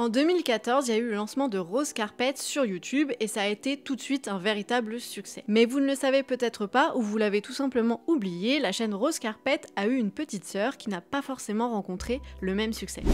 En 2014, il y a eu le lancement de Rose Carpet sur YouTube et ça a été tout de suite un véritable succès. Mais vous ne le savez peut-être pas ou vous l'avez tout simplement oublié, la chaîne Rose Carpet a eu une petite sœur qui n'a pas forcément rencontré le même succès.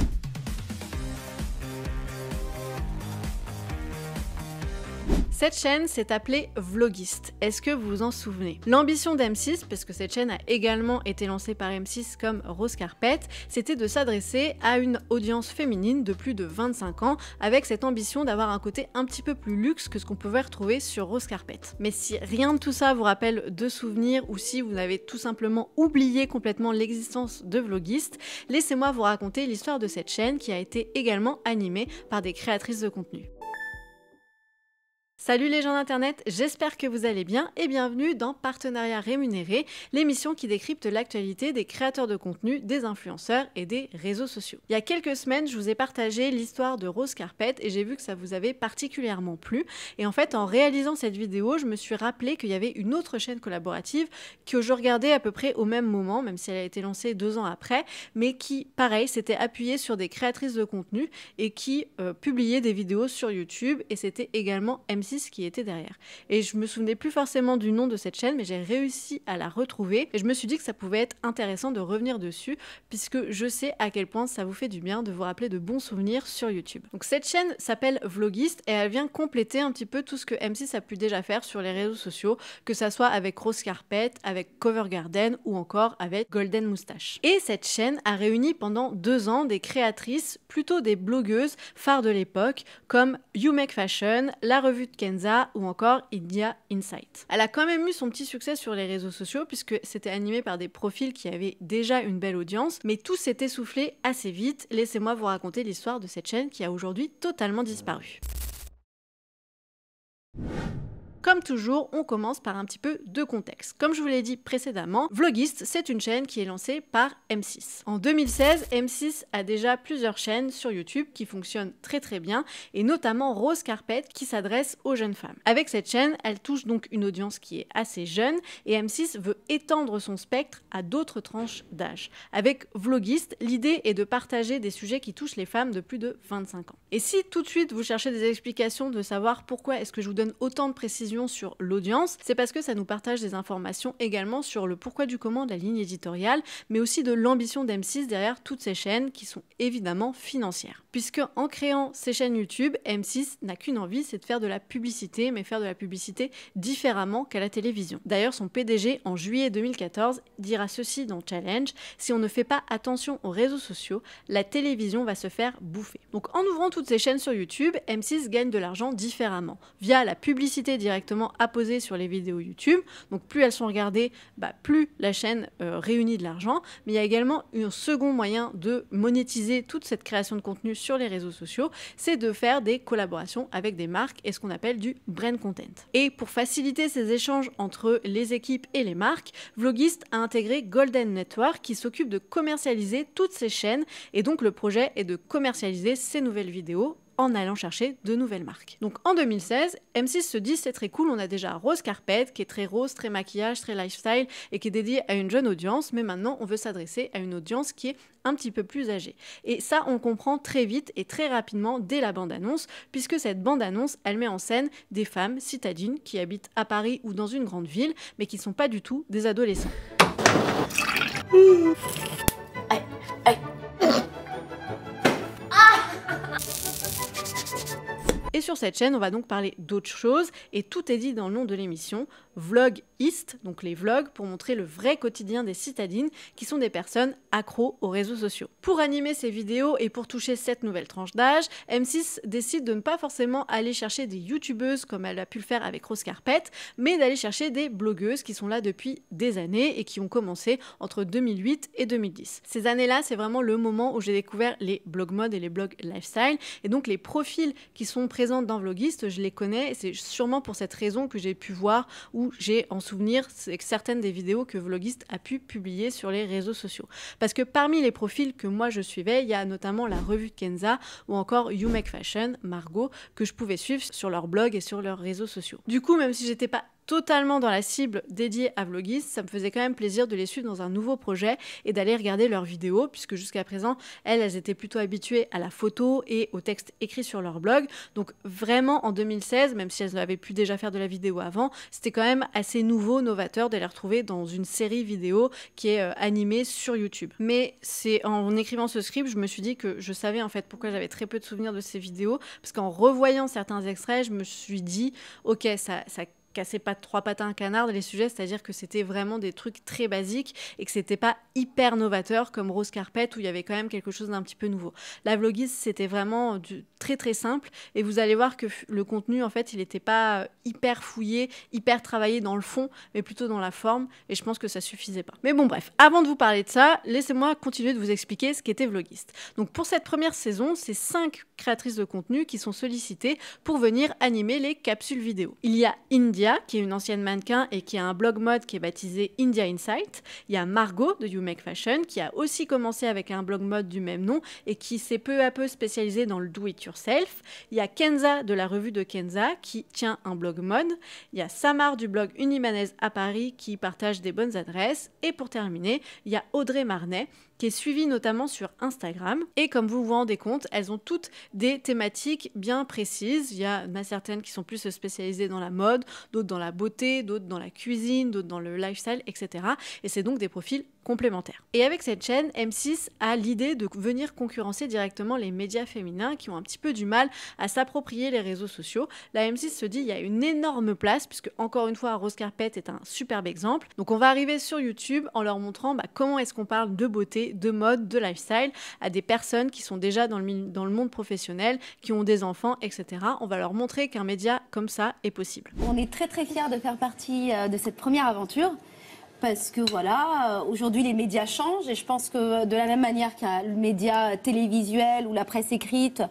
Cette chaîne s'est appelée Vlogist. Est-ce que vous vous en souvenez? L'ambition d'M6, parce que cette chaîne a également été lancée par M6 comme Rose Carpet, c'était de s'adresser à une audience féminine de plus de 25 ans, avec cette ambition d'avoir un côté un petit peu plus luxe que ce qu'on pouvait retrouver sur Rose Carpet. Mais si rien de tout ça vous rappelle de souvenirs ou si vous avez tout simplement oublié complètement l'existence de Vlogist, laissez-moi vous raconter l'histoire de cette chaîne qui a été également animée par des créatrices de contenu. Salut les gens d'internet, j'espère que vous allez bien et bienvenue dans Partenariat Rémunéré, l'émission qui décrypte l'actualité des créateurs de contenu, des influenceurs et des réseaux sociaux. Il y a quelques semaines, je vous ai partagé l'histoire de Rose Carpet et j'ai vu que ça vous avait particulièrement plu. Et en fait, en réalisant cette vidéo, je me suis rappelé qu'il y avait une autre chaîne collaborative que je regardais à peu près au même moment, même si elle a été lancée 2 ans après, mais qui, pareil, s'était appuyée sur des créatrices de contenu et qui publiait des vidéos sur YouTube et c'était également M6 qui était derrière. Et je me souvenais plus forcément du nom de cette chaîne, mais j'ai réussi à la retrouver et je me suis dit que ça pouvait être intéressant de revenir dessus puisque je sais à quel point ça vous fait du bien de vous rappeler de bons souvenirs sur YouTube. Donc cette chaîne s'appelle Vlogist et elle vient compléter un petit peu tout ce que M6 a pu déjà faire sur les réseaux sociaux, que ça soit avec Rose Carpet, avec Cover Garden ou encore avec Golden Moustache. Et cette chaîne a réuni pendant 2 ans des créatrices, plutôt des blogueuses phares de l'époque, comme You Make Fashion, La Revue de Kenza ou encore India Insight. Elle a quand même eu son petit succès sur les réseaux sociaux puisque c'était animé par des profils qui avaient déjà une belle audience, mais tout s'est essoufflé assez vite. Laissez-moi vous raconter l'histoire de cette chaîne qui a aujourd'hui totalement disparu. Comme toujours, on commence par un petit peu de contexte. Comme je vous l'ai dit précédemment, Vlogist, c'est une chaîne qui est lancée par M6. En 2016, M6 a déjà plusieurs chaînes sur YouTube qui fonctionnent très très bien, et notamment Rose Carpet qui s'adresse aux jeunes femmes. Avec cette chaîne, elle touche donc une audience qui est assez jeune, et M6 veut étendre son spectre à d'autres tranches d'âge. Avec Vlogist, l'idée est de partager des sujets qui touchent les femmes de plus de 25 ans. Et si tout de suite vous cherchez des explications de savoir pourquoi est-ce que je vous donne autant de précisions sur l'audience, c'est parce que ça nous partage des informations également sur le pourquoi du comment de la ligne éditoriale, mais aussi de l'ambition d'M6 derrière toutes ces chaînes qui sont évidemment financières. Puisque en créant ces chaînes YouTube, M6 n'a qu'une envie, c'est de faire de la publicité, mais faire de la publicité différemment qu'à la télévision. D'ailleurs, son PDG, en juillet 2014, dira ceci dans Challenge: si on ne fait pas attention aux réseaux sociaux, la télévision va se faire bouffer. Donc en ouvrant toutes ces chaînes sur YouTube, M6 gagne de l'argent différemment, via la publicité directement apposée sur les vidéos YouTube. Donc plus elles sont regardées, plus la chaîne réunit de l'argent. Mais il y a également un second moyen de monétiser toute cette création de contenu sur les réseaux sociaux, c'est de faire des collaborations avec des marques et ce qu'on appelle du brand content. Et pour faciliter ces échanges entre les équipes et les marques, Vlogist a intégré Golden Network qui s'occupe de commercialiser toutes ces chaînes et donc le projet est de commercialiser ces nouvelles vidéos en allant chercher de nouvelles marques. Donc en 2016, M6 se dit c'est très cool, on a déjà Rose Carpet qui est très rose, très maquillage, très lifestyle et qui est dédiée à une jeune audience, mais maintenant on veut s'adresser à une audience qui est un petit peu plus âgée. Et ça on comprend très vite et très rapidement dès la bande-annonce, puisque cette bande-annonce elle met en scène des femmes citadines qui habitent à Paris ou dans une grande ville, mais qui ne sont pas du tout des adolescents. Et sur cette chaîne, on va donc parler d'autres choses, et tout est dit dans le nom de l'émission, Vlogist, donc les vlogs, pour montrer le vrai quotidien des citadines, qui sont des personnes accros aux réseaux sociaux. Pour animer ces vidéos et pour toucher cette nouvelle tranche d'âge, M6 décide de ne pas forcément aller chercher des youtubeuses comme elle a pu le faire avec Rose Carpet, mais d'aller chercher des blogueuses qui sont là depuis des années et qui ont commencé entre 2008 et 2010. Ces années-là, c'est vraiment le moment où j'ai découvert les blogs mode et les blogs lifestyle, et donc les profils qui sont présents dans Vlogist, je les connais, et c'est sûrement pour cette raison que j'ai pu voir ou j'ai en souvenir certaines des vidéos que Vlogist a pu publier sur les réseaux sociaux. Parce que parmi les profils que moi je suivais, il y a notamment La Revue de Kenza ou encore You Make Fashion, Margot, que je pouvais suivre sur leur blog et sur leurs réseaux sociaux. Du coup, même si j'étais pas totalement dans la cible dédiée à Vlogist, ça me faisait quand même plaisir de les suivre dans un nouveau projet et d'aller regarder leurs vidéos, puisque jusqu'à présent, elles étaient plutôt habituées à la photo et au texte écrit sur leur blog. Donc vraiment en 2016, même si elles avaient pu déjà faire de la vidéo avant, c'était quand même assez nouveau, novateur de les retrouver dans une série vidéo qui est animée sur YouTube. Mais c'est en écrivant ce script, je me suis dit que je savais en fait pourquoi j'avais très peu de souvenirs de ces vidéos, parce qu'en revoyant certains extraits, je me suis dit, ok, ça cassait pas trois pattes à un canard les sujets, c'est-à-dire que c'était vraiment des trucs très basiques et que c'était pas hyper novateur comme Rose Carpet où il y avait quand même quelque chose d'un petit peu nouveau. La Vlogist, c'était vraiment très très simple et vous allez voir que le contenu en fait il n'était pas hyper fouillé, hyper travaillé dans le fond, mais plutôt dans la forme, et je pense que ça suffisait pas. Mais bon bref, avant de vous parler de ça, laissez-moi continuer de vous expliquer ce qu'était Vlogist. Donc pour cette première saison, c'est 5 créatrices de contenu qui sont sollicitées pour venir animer les capsules vidéo. Il y a India, qui est une ancienne mannequin et qui a un blog mode qui est baptisé India Insight. Il y a Margot de You Make Fashion qui a aussi commencé avec un blog mode du même nom et qui s'est peu à peu spécialisé dans le do it yourself. Il y a Kenza de la revue de Kenza qui tient un blog mode. Il y a Samar du blog Unimanaise à Paris qui partage des bonnes adresses. Et pour terminer, il y a Audrey Marnet qui est suivie notamment sur Instagram. Et comme vous vous rendez compte, elles ont toutes des thématiques bien précises. Il y en a certaines qui sont plus spécialisées dans la mode, d'autres dans la beauté, d'autres dans la cuisine, d'autres dans le lifestyle, etc. Et c'est donc des profils complémentaires. Et avec cette chaîne, M6 a l'idée de venir concurrencer directement les médias féminins qui ont un petit peu du mal à s'approprier les réseaux sociaux. La M6 se dit il y a une énorme place, puisque encore une fois Rose Carpet est un superbe exemple. Donc on va arriver sur YouTube en leur montrant comment est-ce qu'on parle de beauté, de mode, de lifestyle à des personnes qui sont déjà dans le monde professionnel, qui ont des enfants, etc. On va leur montrer qu'un média comme ça est possible. On est très très fiers de faire partie de cette première aventure. Parce que voilà, aujourd'hui les médias changent et je pense que de la même manière qu'il y a le média télévisuel ou la presse écrite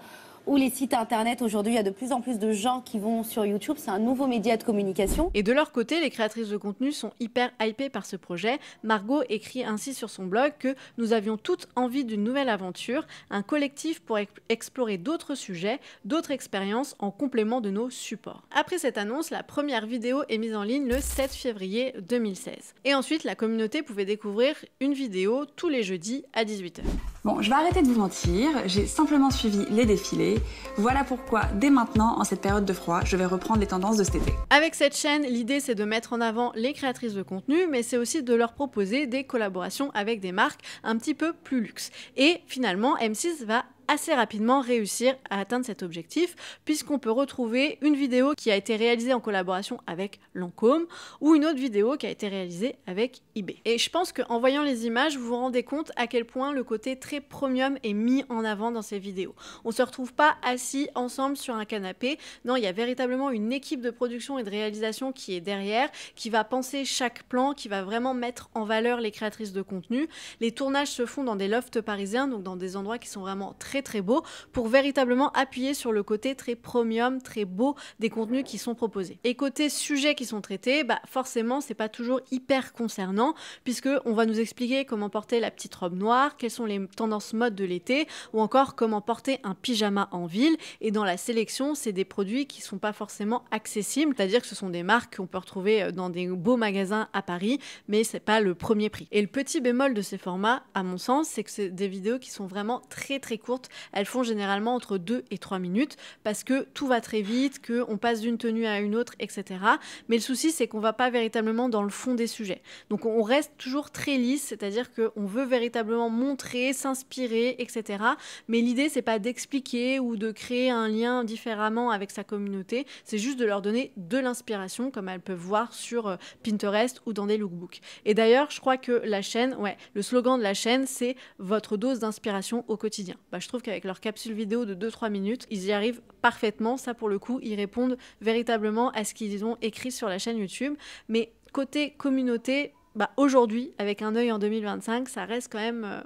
ou les sites internet, aujourd'hui il y a de plus en plus de gens qui vont sur YouTube, c'est un nouveau média de communication. Et de leur côté, les créatrices de contenu sont hyper hypées par ce projet. Margot écrit ainsi sur son blog que nous avions toutes envie d'une nouvelle aventure, un collectif pour explorer d'autres sujets, d'autres expériences en complément de nos supports. Après cette annonce, la première vidéo est mise en ligne le 7 février 2016. Et ensuite, la communauté pouvait découvrir une vidéo tous les jeudis à 18h. Bon, je vais arrêter de vous mentir, j'ai simplement suivi les défilés. Voilà pourquoi, dès maintenant, en cette période de froid, je vais reprendre les tendances de cet été. Avec cette chaîne, l'idée c'est de mettre en avant les créatrices de contenu, mais c'est aussi de leur proposer des collaborations avec des marques un petit peu plus luxe. Et finalement, M6 va assez rapidement réussir à atteindre cet objectif, puisqu'on peut retrouver une vidéo qui a été réalisée en collaboration avec Lancôme ou une autre vidéo qui a été réalisée avec eBay. Et je pense qu'en voyant les images, vous vous rendez compte à quel point le côté très premium est mis en avant dans ces vidéos. On se retrouve pas assis ensemble sur un canapé, non, il y a véritablement une équipe de production et de réalisation qui est derrière, qui va penser chaque plan, qui va vraiment mettre en valeur les créatrices de contenu. Les tournages se font dans des lofts parisiens, donc dans des endroits qui sont vraiment très beau, pour véritablement appuyer sur le côté très premium, très beau des contenus qui sont proposés. Et côté sujets qui sont traités, forcément c'est pas toujours hyper concernant, puisque on va nous expliquer comment porter la petite robe noire, quelles sont les tendances mode de l'été, ou encore comment porter un pyjama en ville. Et dans la sélection, c'est des produits qui sont pas forcément accessibles, c'est-à-dire que ce sont des marques qu'on peut retrouver dans des beaux magasins à Paris, mais c'est pas le premier prix. Et le petit bémol de ces formats, à mon sens, c'est que c'est des vidéos qui sont vraiment très courtes. Elles font généralement entre 2 et 3 minutes parce que tout va très vite, qu'on passe d'une tenue à une autre, etc. Mais le souci, c'est qu'on va pas véritablement dans le fond des sujets. Donc on reste toujours très lisse, c'est-à-dire qu'on veut véritablement montrer, s'inspirer, etc. Mais l'idée, c'est pas d'expliquer ou de créer un lien différemment avec sa communauté, c'est juste de leur donner de l'inspiration, comme elles peuvent voir sur Pinterest ou dans des lookbooks. Et d'ailleurs, je crois que la chaîne, le slogan de la chaîne, c'est « Votre dose d'inspiration au quotidien ». Je trouve qu'avec leur capsule vidéo de 2-3 minutes, ils y arrivent parfaitement. Ça, pour le coup, ils répondent véritablement à ce qu'ils ont écrit sur la chaîne YouTube. Mais côté communauté, aujourd'hui, avec un œil en 2025, ça reste quand même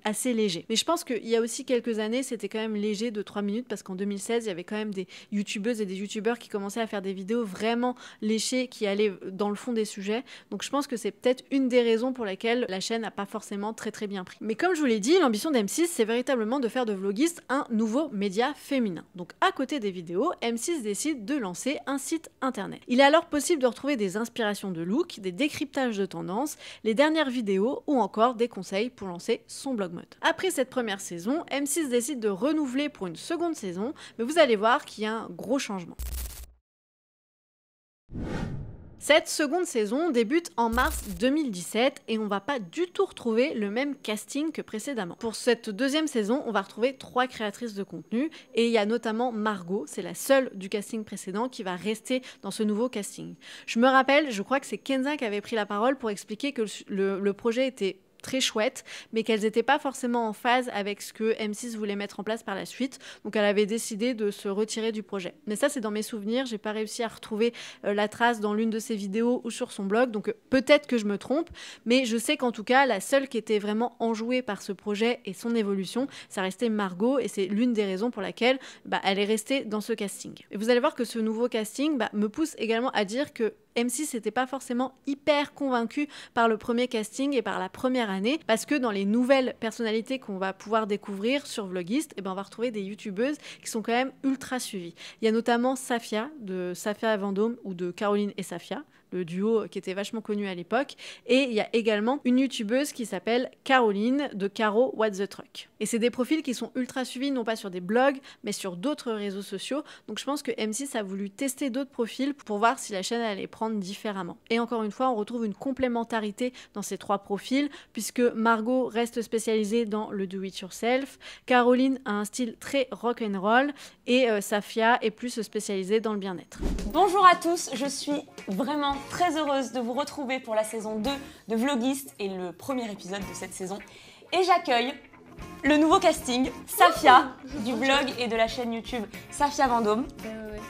assez léger. Mais je pense qu'il y a aussi quelques années, c'était quand même léger de 3 minutes parce qu'en 2016, il y avait quand même des youtubeuses et des youtubeurs qui commençaient à faire des vidéos vraiment léchées, qui allaient dans le fond des sujets. Donc je pense que c'est peut-être une des raisons pour lesquelles la chaîne n'a pas forcément très bien pris. Mais comme je vous l'ai dit, l'ambition d'M6, c'est véritablement de faire de Vlogist un nouveau média féminin. Donc à côté des vidéos, M6 décide de lancer un site internet. Il est alors possible de retrouver des inspirations de look, des décryptages de tendances, les dernières vidéos ou encore des conseils pour lancer son blog mode. Après cette première saison, M6 décide de renouveler pour une seconde saison, mais vous allez voir qu'il y a un gros changement. Cette seconde saison débute en mars 2017 et on va pas du tout retrouver le même casting que précédemment. Pour cette deuxième saison, on va retrouver 3 créatrices de contenu et il y a notamment Margot, c'est la seule du casting précédent qui va rester dans ce nouveau casting. Je me rappelle, je crois que c'est Kenza qui avait pris la parole pour expliquer que le projet était très chouette, mais qu'elles n'étaient pas forcément en phase avec ce que M6 voulait mettre en place par la suite. Donc elle avait décidé de se retirer du projet. Mais ça, c'est dans mes souvenirs. J'ai pas réussi à retrouver la trace dans l'une de ses vidéos ou sur son blog. Donc peut-être que je me trompe, mais je sais qu'en tout cas, la seule qui était vraiment enjouée par ce projet et son évolution, ça restait Margot, et c'est l'une des raisons pour laquelle elle est restée dans ce casting. Et vous allez voir que ce nouveau casting me pousse également à dire que M6 n'était pas forcément hyper convaincu par le premier casting et par la première année, parce que dans les nouvelles personnalités qu'on va pouvoir découvrir sur Vlogist, on va retrouver des youtubeuses qui sont quand même ultra suivies. Il y a notamment Safia, de Safia Vendôme, ou de Caroline et Safia, le duo qui était vachement connu à l'époque, et il y a également une youtubeuse qui s'appelle Caroline de Caro What the Truck. Et c'est des profils qui sont ultra suivis, non pas sur des blogs, mais sur d'autres réseaux sociaux, donc je pense que M6 a voulu tester d'autres profils pour voir si la chaîne allait prendre différemment. Et encore une fois, on retrouve une complémentarité dans ces 3 profils, puisque Margot reste spécialisée dans le do-it-yourself, Caroline a un style très rock'n'roll, et Safia est plus spécialisée dans le bien-être. Bonjour à tous, je suis vraiment très heureuse de vous retrouver pour la saison 2 de Vlogist et le premier épisode de cette saison. Et j'accueille le nouveau casting, Safia, du blog et de la chaîne YouTube Safia Vendôme.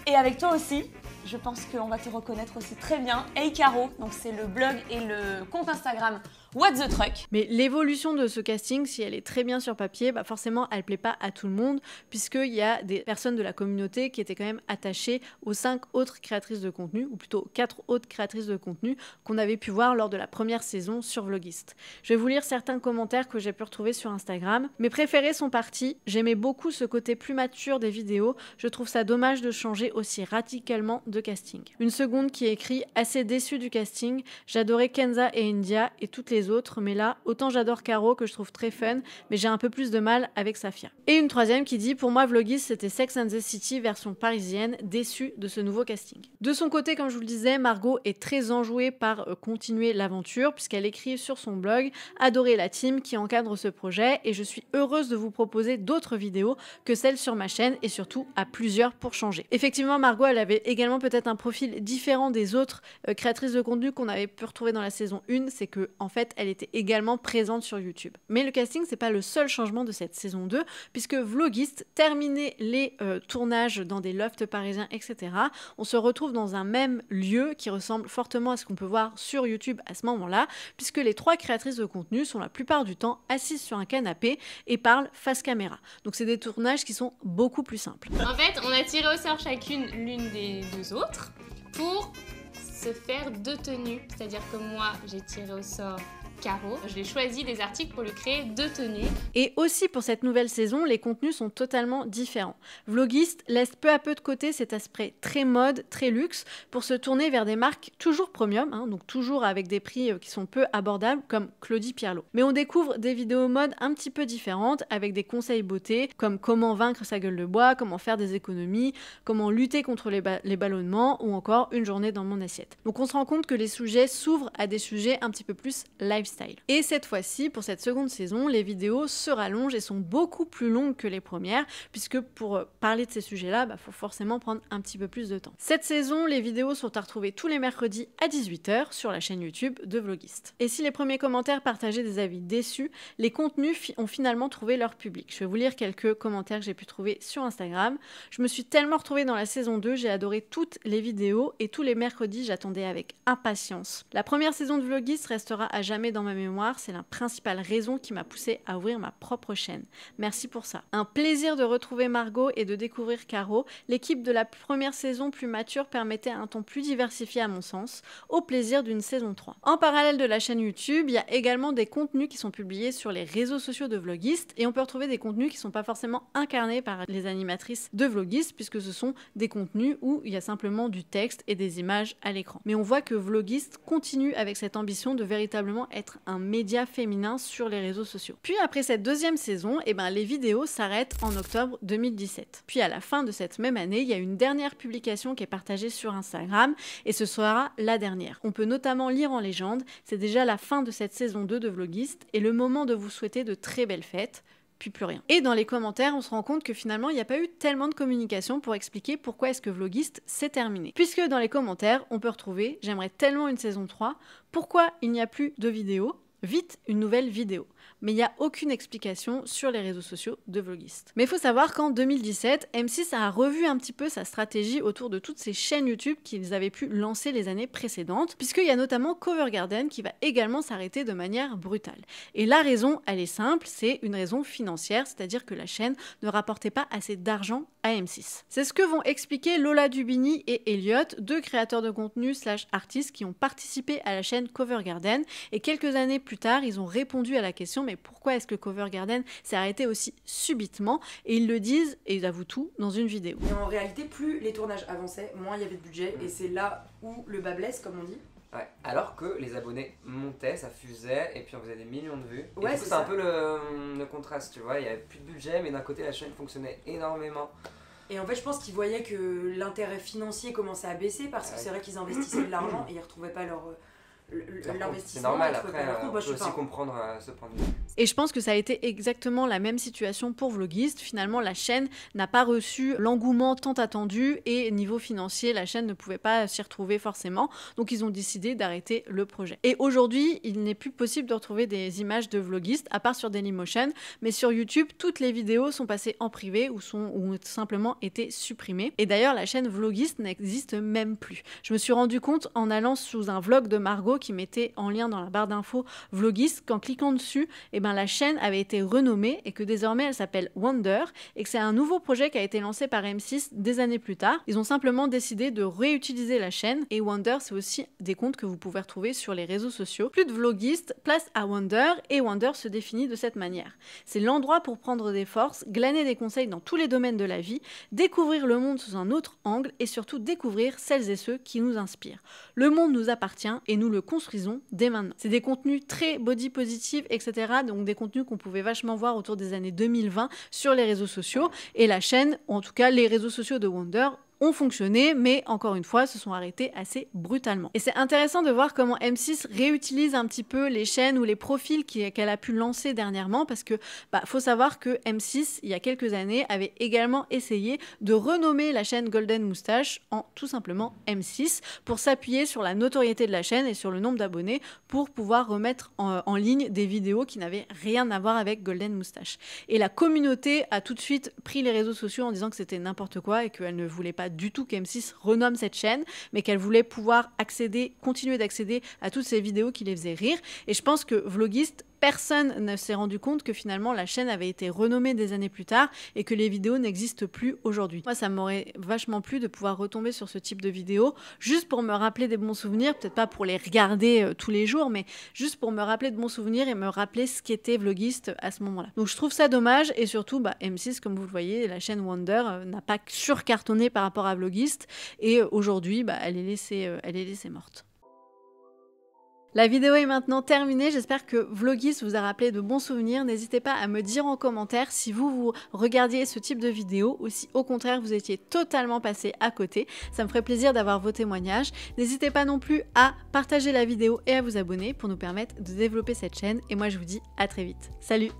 Et avec toi aussi, je pense qu'on va te reconnaître aussi très bien, Hey Caro, donc c'est le blog et le compte Instagram What the Truck. Mais l'évolution de ce casting, si elle est très bien sur papier, forcément elle plaît pas à tout le monde, puisqu'il y a des personnes de la communauté qui étaient quand même attachées aux 5 autres créatrices de contenu, ou plutôt 4 autres créatrices de contenu qu'on avait pu voir lors de la première saison sur Vlogist. Je vais vous lire certains commentaires que j'ai pu retrouver sur Instagram. Mes préférés sont partis, j'aimais beaucoup ce côté plus mature des vidéos, je trouve ça dommage de changer aussi radicalement de casting. Une seconde qui écrit « Assez déçue du casting, j'adorais Kenza et India et toutes les autres, mais là, autant j'adore Caro que je trouve très fun, mais j'ai un peu plus de mal avec Safia. » Et une troisième qui dit « Pour moi, Vlogist, c'était Sex and the City version parisienne, déçue de ce nouveau casting. » De son côté, comme je vous le disais, Margot est très enjouée par continuer l'aventure, puisqu'elle écrit sur son blog « Adorer la team qui encadre ce projet, et je suis heureuse de vous proposer d'autres vidéos que celles sur ma chaîne, et surtout à plusieurs pour changer. » Effectivement, Margot, elle avait également peut-être un profil différent des autres créatrices de contenu qu'on avait pu retrouver dans la saison 1, c'est que en fait elle était également présente sur YouTube. Mais le casting, c'est pas le seul changement de cette saison 2, puisque Vlogist terminait les tournages dans des lofts parisiens, etc. On se retrouve dans un même lieu qui ressemble fortement à ce qu'on peut voir sur YouTube à ce moment-là, puisque les 3 créatrices de contenu sont la plupart du temps assises sur un canapé et parlent face caméra. Donc c'est des tournages qui sont beaucoup plus simples. En fait, on a tiré au sort chacune l'une des 2 autres pour se faire 2 tenues. C'est-à-dire que moi, j'ai tiré au sort Caro. J'ai choisi des articles pour lui créer 2 tenues. Et aussi pour cette nouvelle saison, les contenus sont totalement différents. Vlogist laisse peu à peu de côté cet aspect très mode, très luxe, pour se tourner vers des marques toujours premium, donc toujours avec des prix qui sont peu abordables, comme Claudie Pierlot. Mais on découvre des vidéos mode un petit peu différentes, avec des conseils beauté, comme comment vaincre sa gueule de bois, comment faire des économies, comment lutter contre les ballonnements, ou encore une journée dans mon assiette. Donc on se rend compte que les sujets s'ouvrent à des sujets un petit peu plus lifestyle. Et cette fois-ci, pour cette seconde saison, les vidéos se rallongent et sont beaucoup plus longues que les premières, puisque pour parler de ces sujets-là, faut forcément prendre un petit peu plus de temps. Cette saison, les vidéos sont à retrouver tous les mercredis à 18h sur la chaîne YouTube de Vlogist. Et si les premiers commentaires partageaient des avis déçus, les contenus ont finalement trouvé leur public. Je vais vous lire quelques commentaires que j'ai pu trouver sur Instagram. Je me suis tellement retrouvée dans la saison 2, j'ai adoré toutes les vidéos et tous les mercredis, j'attendais avec impatience. La première saison de Vlogist restera à jamais dans dans ma mémoire, c'est la principale raison qui m'a poussée à ouvrir ma propre chaîne. Merci pour ça. Un plaisir de retrouver Margot et de découvrir Caro. L'équipe de la première saison plus mature permettait un ton plus diversifié à mon sens, au plaisir d'une saison 3. En parallèle de la chaîne YouTube, il y a également des contenus qui sont publiés sur les réseaux sociaux de Vlogist et on peut retrouver des contenus qui ne sont pas forcément incarnés par les animatrices de Vlogist puisque ce sont des contenus où il y a simplement du texte et des images à l'écran. Mais on voit que Vlogist continue avec cette ambition de véritablement être un média féminin sur les réseaux sociaux. Puis après cette deuxième saison, les vidéos s'arrêtent en octobre 2017. Puis à la fin de cette même année, il y a une dernière publication qui est partagée sur Instagram et ce sera la dernière. On peut notamment lire en légende, c'est déjà la fin de cette saison 2 de Vlogist et le moment de vous souhaiter de très belles fêtes. Puis plus rien. Et dans les commentaires, on se rend compte que finalement, il n'y a pas eu tellement de communication pour expliquer pourquoi est-ce que Vlogist s'est terminé. Puisque dans les commentaires, on peut retrouver « J'aimerais tellement une saison 3, pourquoi il n'y a plus de vidéos ? Vite, une nouvelle vidéo ». Mais il n'y a aucune explication sur les réseaux sociaux de Vlogist. Mais il faut savoir qu'en 2017, M6 a revu un petit peu sa stratégie autour de toutes ces chaînes YouTube qu'ils avaient pu lancer les années précédentes, puisqu'il y a notamment Cover Garden qui va également s'arrêter de manière brutale. Et la raison, elle est simple, c'est une raison financière, c'est-à-dire que la chaîne ne rapportait pas assez d'argent à M6. C'est ce que vont expliquer Lola Dubini et Elliot, deux créateurs de contenu / artistes qui ont participé à la chaîne Cover Garden, et quelques années plus tard, ils ont répondu à la question mais pourquoi est-ce que Cover Garden s'est arrêté aussi subitement? Et ils le disent, et ils avouent tout, dans une vidéo. Et en réalité, plus les tournages avançaient, moins il y avait de budget, et c'est là où le bas blesse, comme on dit. Ouais, alors que les abonnés montaient, ça fusait, et puis on faisait des millions de vues. Ouais, et du coup, c'est un peu le contraste, tu vois, il n'y avait plus de budget, mais d'un côté, la chaîne fonctionnait énormément. Et en fait, je pense qu'ils voyaient que l'intérêt financier commençait à baisser, parce que c'est vrai qu'ils investissaient de l'argent, et ils ne retrouvaient pas l'investissement. C'est normal, après, on peut aussi comprendre ce point de vue. Et je pense que ça a été exactement la même situation pour Vlogist. Finalement, la chaîne n'a pas reçu l'engouement tant attendu et niveau financier, la chaîne ne pouvait pas s'y retrouver forcément. Donc, ils ont décidé d'arrêter le projet. Et aujourd'hui, il n'est plus possible de retrouver des images de Vlogist, à part sur Dailymotion. Mais sur YouTube, toutes les vidéos sont passées en privé ou ont simplement été supprimées. Et d'ailleurs, la chaîne Vlogist n'existe même plus. Je me suis rendu compte en allant sous un vlog de Margot qui mettait en lien dans la barre d'infos Vlogist qu'en cliquant dessus, la chaîne avait été renommée et que désormais elle s'appelle Wonder et que c'est un nouveau projet qui a été lancé par M6 des années plus tard. Ils ont simplement décidé de réutiliser la chaîne et Wonder, c'est aussi des comptes que vous pouvez retrouver sur les réseaux sociaux. Plus de Vlogist, place à Wonder et Wonder se définit de cette manière. C'est l'endroit pour prendre des forces, glaner des conseils dans tous les domaines de la vie, découvrir le monde sous un autre angle et surtout découvrir celles et ceux qui nous inspirent. Le monde nous appartient et nous le construisons dès maintenant. C'est des contenus très body positive, etc. Donc des contenus qu'on pouvait vachement voir autour des années 2020 sur les réseaux sociaux. Et la chaîne, ou en tout cas les réseaux sociaux de Wonder, ont fonctionné, mais encore une fois, se sont arrêtés assez brutalement. Et c'est intéressant de voir comment M6 réutilise un petit peu les chaînes ou les profils qu'elle a pu lancer dernièrement, parce que faut savoir que M6, il y a quelques années, avait également essayé de renommer la chaîne Golden Moustache en tout simplement M6, pour s'appuyer sur la notoriété de la chaîne et sur le nombre d'abonnés, pour pouvoir remettre en ligne des vidéos qui n'avaient rien à voir avec Golden Moustache. Et la communauté a tout de suite pris les réseaux sociaux en disant que c'était n'importe quoi et qu'elle ne voulait pas du tout qu'M6 renomme cette chaîne, mais qu'elle voulait pouvoir continuer d'accéder à toutes ces vidéos qui les faisaient rire. Et je pense que Vlogist, personne ne s'est rendu compte que finalement la chaîne avait été renommée des années plus tard et que les vidéos n'existent plus aujourd'hui. Moi, ça m'aurait vachement plu de pouvoir retomber sur ce type de vidéos, juste pour me rappeler des bons souvenirs, peut-être pas pour les regarder tous les jours, mais juste pour me rappeler de bons souvenirs et me rappeler ce qu'était Vlogist à ce moment-là. Donc je trouve ça dommage et surtout M6, comme vous le voyez, la chaîne Wonder n'a pas surcartonné par rapport à Vlogist et aujourd'hui, elle est laissée morte. La vidéo est maintenant terminée, j'espère que Vlogist vous a rappelé de bons souvenirs. N'hésitez pas à me dire en commentaire si vous regardiez ce type de vidéo ou si au contraire vous étiez totalement passé à côté. Ça me ferait plaisir d'avoir vos témoignages. N'hésitez pas non plus à partager la vidéo et à vous abonner pour nous permettre de développer cette chaîne. Et moi je vous dis à très vite. Salut!